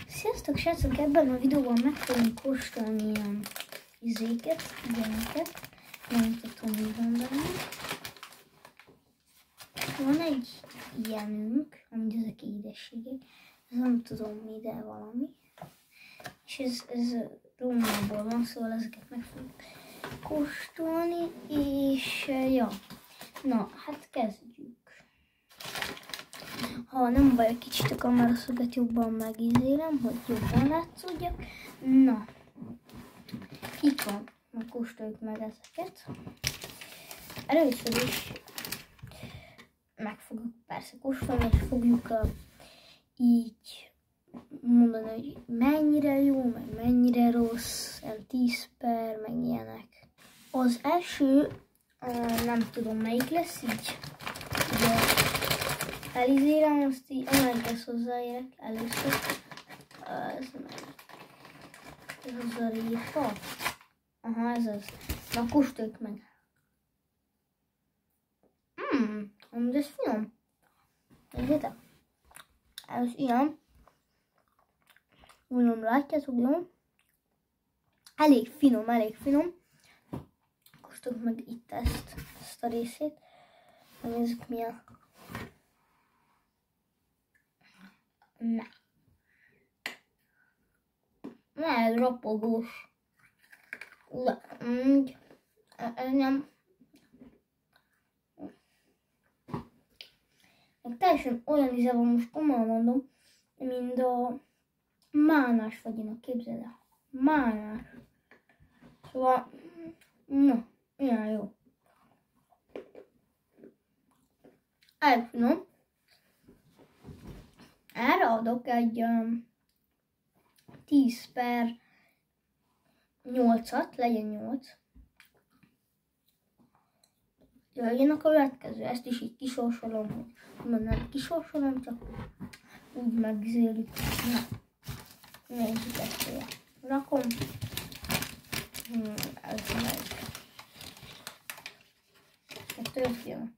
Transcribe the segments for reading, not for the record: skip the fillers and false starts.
Sziasztok srácok, ebben a videóban meg fogunk kóstolni ilyen izéket, ilyeneket. Nem mutatom, mi van benne. Van egy ilyenünk, amúgy ezek édességek. Ez nem tudom mi, de valami. És ez Rómából van, szóval ezeket meg fogjuk kóstolni, és ja. Na, hát kezdjük. Ha nem baj, kicsit a kameraszöget jobban megízélem, hogy jobban látszódjak. Na, itt van, na kóstoljuk meg ezeket. Először is meg fogjuk persze kóstolni, és fogjuk így mondani, hogy mennyire jó, meg mennyire rossz, 10 per, meg ilyenek. Az első, nem tudom melyik lesz így, de elizélem, azt így amelyikhez hozzáérek először. Ez az a répa. Aha, ez az. Na, kóstoljuk meg. Amúgy ez finom. Nézzétek. Ez ilyen. Gondolom látjátok, jó? Elég finom. Kóstoljuk meg itt ezt a részét. Nézzük milyen. Ne. Ne, ropogós. Ez nem. Meg teljesen olyan íze van, most komolyan mondom, mint a málnás fagyinak, képzeld el. Málnás. Szóval, na, ilyen jó. Elfinom. Erre adok egy 10 per 8-at, legyen 8. Jöjjön a következő, ezt is így kisorsolom, nem kisorsolom, csak úgy megzélik. Na, nézzük ezt ide. Rakom. Ez meg. Ez tök jó.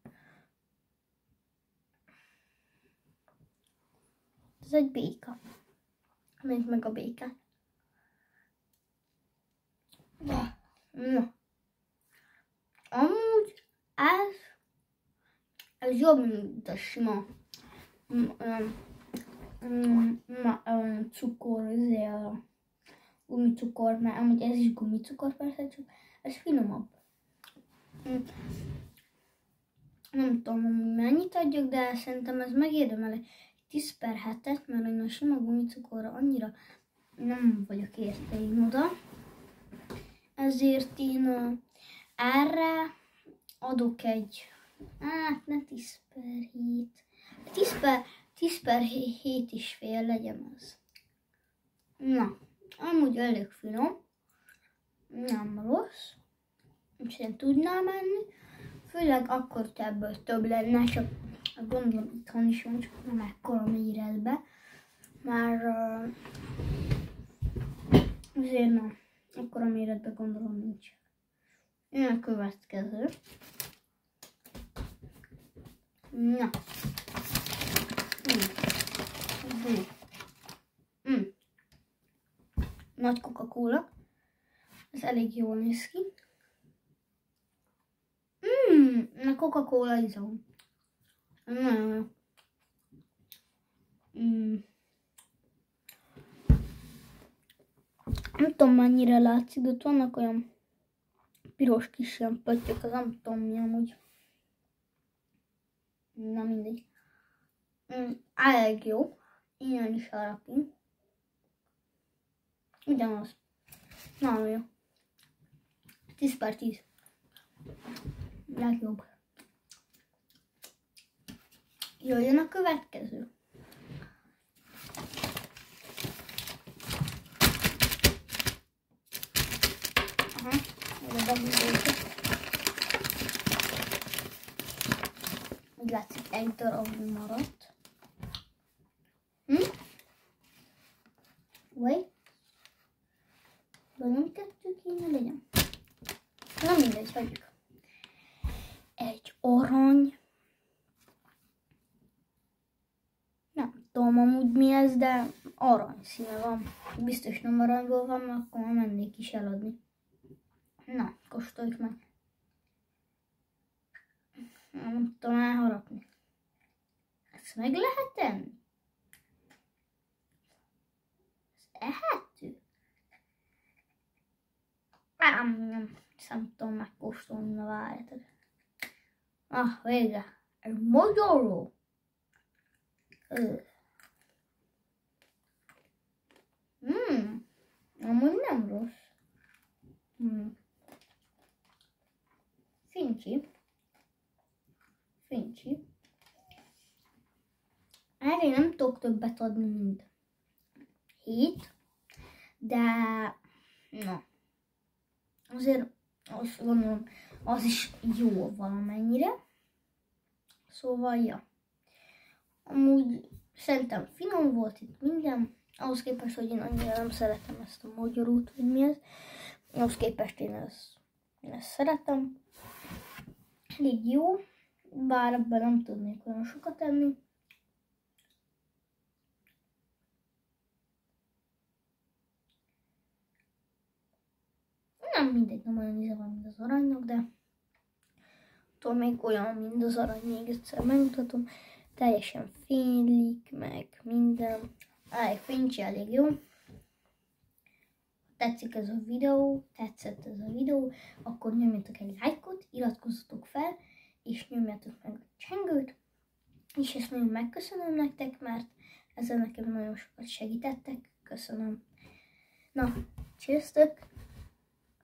Ez egy béka. Nézd meg a békát. Na. Amúgy ez jobb, mint a sima cukor, gumicukor, mert amúgy ez is gumicukor persze, csak ez finomabb. Nem tudom, mennyit adjuk, de szerintem ez megérdemel egy 10 per 7-et, mert én a sima gumicukorra annyira nem vagyok érte én oda. Ezért én erre adok egy, ne 10 per 7, 10 per 7 is fél legyen az. Na, amúgy elég finom, nem rossz, úgyhogy tudnám menni, főleg akkor, hogy ebből több lenne, csak gondolom itthon is van, csak nem ekkora méretbe, már azért nem, ekkora méretben gondolom nincs. Jön a következő. Na. Nagy Coca-Cola. Ez elég jól néz ki. A Coca-Cola izom. Nagyon jó. Nem tudom mennyire látszik, de ott vannak olyan piros kis ilyen pöttyök, az nem tudom mi amúgy. Na mindegy. Elég jó. Ilyen is harapin. Ugyanaz. Nagyon jó. 10 per 10. Legjobb. Jöjjön a következő. Aha, úgy látszik, egy darab maradt. Vagy? Nem kettő kéne legyen. Na mindegy, hagyjuk. Egy arany. Nem tudom amúgy mi ez, de arany színe van. Biztos nem aranyból van, mert akkor már mennék is eladni. Na, kóstoljuk meg. Nem tudom elharapni. Ezt meg lehet enni? Ez ehető? Nem tudom megkóstolni, na várjátok. Végre. Ez magyaró. Amúgy nem rossz. Fincsi. Erre nem tudok többet adni, mint 7, de na, azért azt gondolom, az is jó valamennyire. Szóval, ja. Amúgy szerintem finom volt itt minden, ahhoz képest, hogy én annyira nem szeretem ezt a magyarót, vagy mi ez. Ahhoz képest én ezt szeretem. Elég jó, bár ebben nem tudnék olyan sokat enni. Nem mindegy, nem olyan íze van, mint az aranynak, de attól még olyan, mint az arany, még egyszer megmutatom. Teljesen fénylik, meg minden. Fincsi elég jó. Tetszik ez a videó, tetszett ez a videó, akkor nyomjatok egy lájkot, iratkozzatok fel, és nyomjatok meg a csengőt. És ezt nagyon megköszönöm nektek, mert ezzel nekem nagyon sokat segítettek. Köszönöm. Na, csőztök!